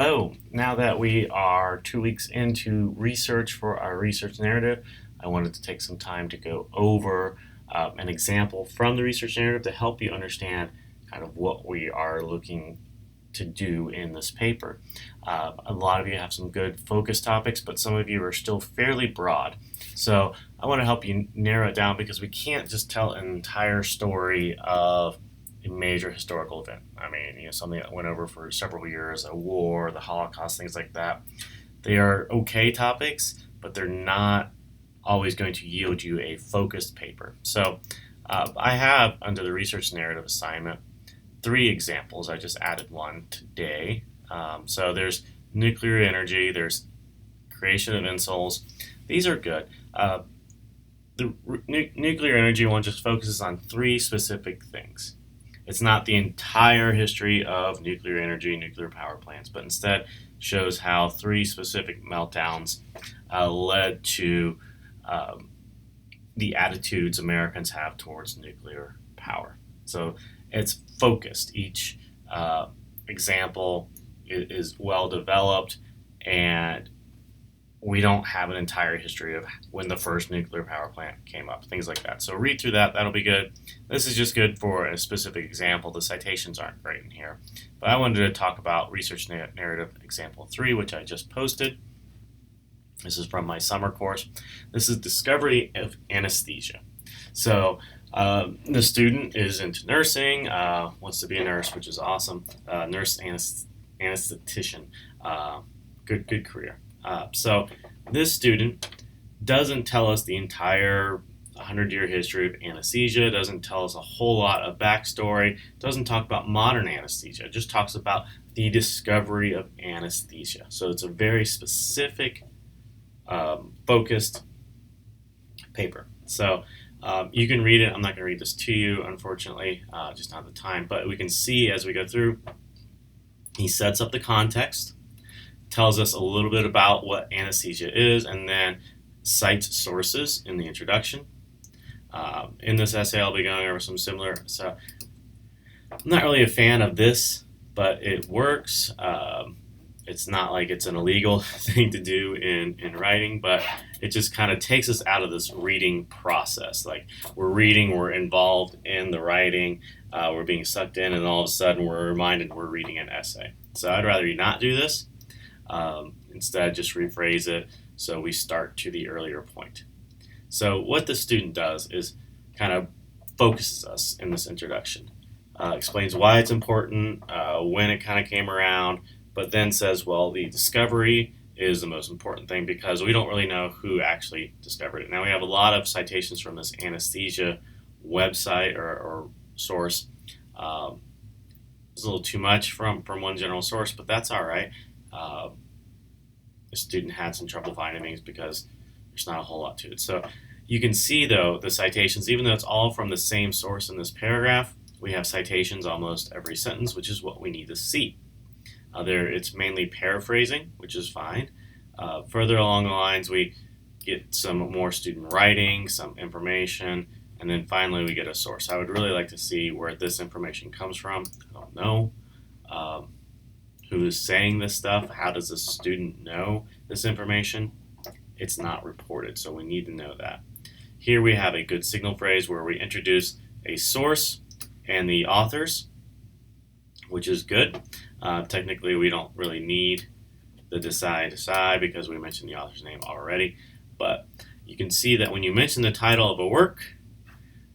Oh, now that we are 2 weeks into research for our research narrative, I wanted to take some time to go over an example from the research narrative to help you understand kind of what we are looking to do in this paper. A lot of you have some good focus topics, but some of you are still fairly broad. So I want to help you narrow it down because we can't just tell an entire story of a major historical event. I mean, something that went over for several years, a war, the Holocaust, things like that. They are okay topics, but they're not always going to yield you a focused paper. So I have, under the research narrative assignment, 3 examples. I just added one today. So there's nuclear energy, there's creation of insoles. These are good. The nuclear energy one just focuses on 3 specific things. It's not the entire history of nuclear energy, nuclear power plants, but instead shows how 3 specific meltdowns led to the attitudes Americans have towards nuclear power. So it's focused. Each example is well developed, and we don't have an entire history of when the first nuclear power plant came up, things like that. So read through that, that'll be good. This is just good for a specific example. The citations aren't great in here. But I wanted to talk about research narrative example 3, which I just posted. This is from my summer course. This is discovery of anesthesia. So the student is into nursing, wants to be a nurse, which is awesome. Nurse anesthetician, good career. So this student doesn't tell us the entire 100-year history of anesthesia, doesn't tell us a whole lot of backstory, doesn't talk about modern anesthesia, just talks about the discovery of anesthesia. So it's a very specific, focused paper. So you can read it. I'm not going to read this to you, unfortunately, just not the time, but we can see as we go through, he sets up the context, tells us a little bit about what anesthesia is, and then cites sources in the introduction. In this essay, I'll be going over some similar. So I'm not really a fan of this, but it works. It's not like it's an illegal thing to do in writing, but it just kind of takes us out of this reading process. Like we're reading, we're involved in the writing, we're being sucked in, and all of a sudden we're reminded we're reading an essay. So I'd rather you not do this. Instead, just rephrase it so we start to the earlier point. So what the student does is kind of focuses us in this introduction, explains why it's important, when it kind of came around, but then says, well, the discovery is the most important thing because we don't really know who actually discovered it. Now, we have a lot of citations from this anesthesia website or source. It's a little too much from one general source, but that's all right. The student had some trouble finding things because there's not a whole lot to it. So you can see, though, the citations, even though it's all from the same source in this paragraph, we have citations almost every sentence, which is what we need to see. It's mainly paraphrasing, which is fine. Further along the lines, we get some more student writing, some information, and then finally we get a source. I would really like to see where this information comes from. I don't know. Who is saying this stuff? How does the student know this information? It's not reported, so we need to know that. Here we have a good signal phrase where we introduce a source and the authors, which is good. Technically, we don't really need the decide because we mentioned the author's name already, but you can see that when you mention the title of a work,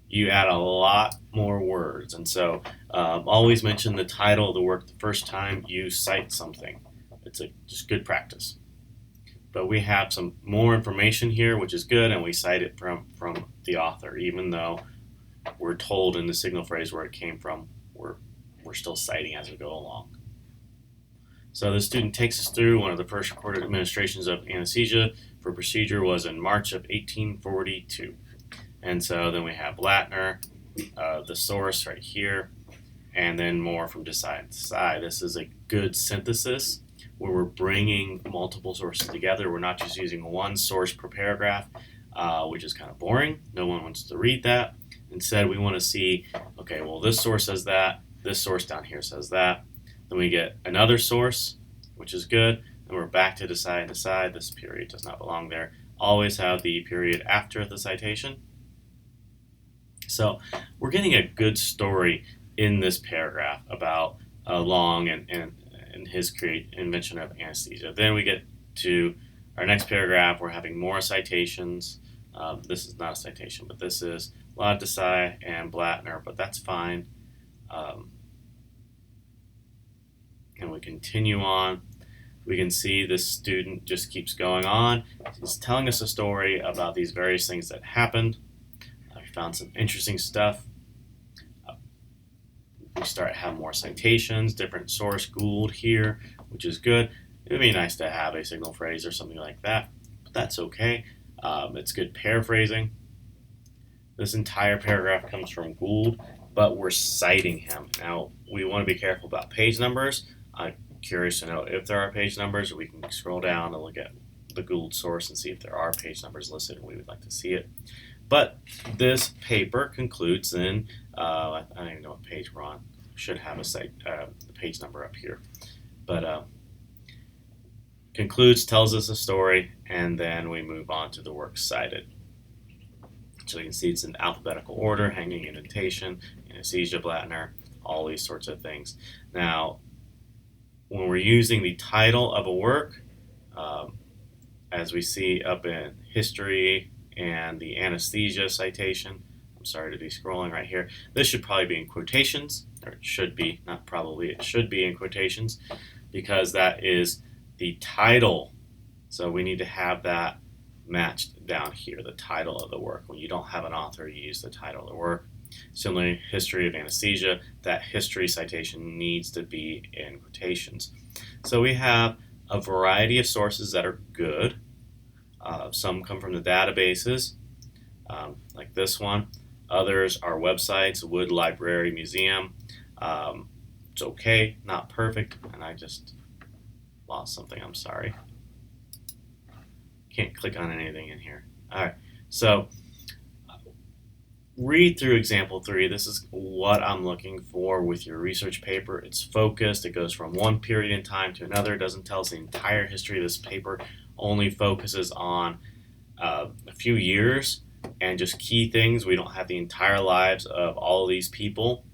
you add a lot more words. And so always mention the title of the work the first time you cite something. It's just good practice. But we have some more information here, which is good, and we cite it from the author. Even though we're told in the signal phrase where it came from, we're still citing as we go along. So the student takes us through one of the first recorded administrations of anesthesia for procedure was in March of 1842. And so then we have Latner, the source right here, and then more from side to side. This is a good synthesis where we're bringing multiple sources together. We're not just using one source per paragraph, which is kind of boring. No one wants to read that. Instead, we want to see, okay, well, this source says that, this source down here says that. Then we get another source, which is good. And we're back to decide and decide. This period does not belong there. Always have the period after the citation. So we're getting a good story in this paragraph about Long and his invention of anesthesia. Then we get to our next paragraph. We're having more citations. This is not a citation, but this is Laodicea and Blattner, but that's fine. And we continue on. We can see this student just keeps going on. He's telling us a story about these various things that happened. We found some interesting stuff. We start to have more citations, different source, Gould here, which is good. It would be nice to have a signal phrase or something like that, but that's okay. It's good paraphrasing. This entire paragraph comes from Gould, but we're citing him. Now, we want to be careful about page numbers. I'm curious to know if there are page numbers. We can scroll down and look at the Gould source and see if there are page numbers listed, and we would like to see it. But this paper concludes in, I don't even know what page we're on. Should have the page number up here. But concludes, tells us a story, and then we move on to the work cited. So you can see it's in alphabetical order, hanging indentation, anesthesia, Blattner, all these sorts of things. Now, when we're using the title of a work, as we see up in history and the anesthesia citation, I'm sorry to be scrolling right here, this should probably be in quotations, or it should be, not probably, it should be in quotations, because that is the title. So we need to have that matched down here, the title of the work. When you don't have an author, you use the title of the work. Similarly, history of anesthesia, that history citation needs to be in quotations. So we have a variety of sources that are good. Some come from the databases, like this one. Others are websites, Wood Library Museum. It's okay, not perfect, and I just lost something, I'm sorry. Can't click on anything in here. All right, so read through example 3. This is what I'm looking for with your research paper. It's focused. It goes from one period in time to another. It doesn't tell us the entire history of this paper. Only focuses on a few years and just key things. We don't have the entire lives of all of these people.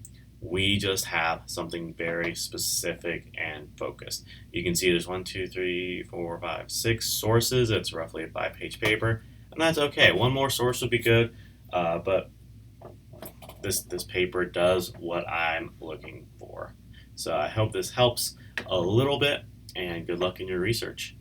We just have something very specific and focused. You can see there's 1, 2, 3, 4, 5, 6 sources. It's roughly a 5-page paper, and that's okay. One more source would be good, but this paper does what I'm looking for. So I hope this helps a little bit, and good luck in your research.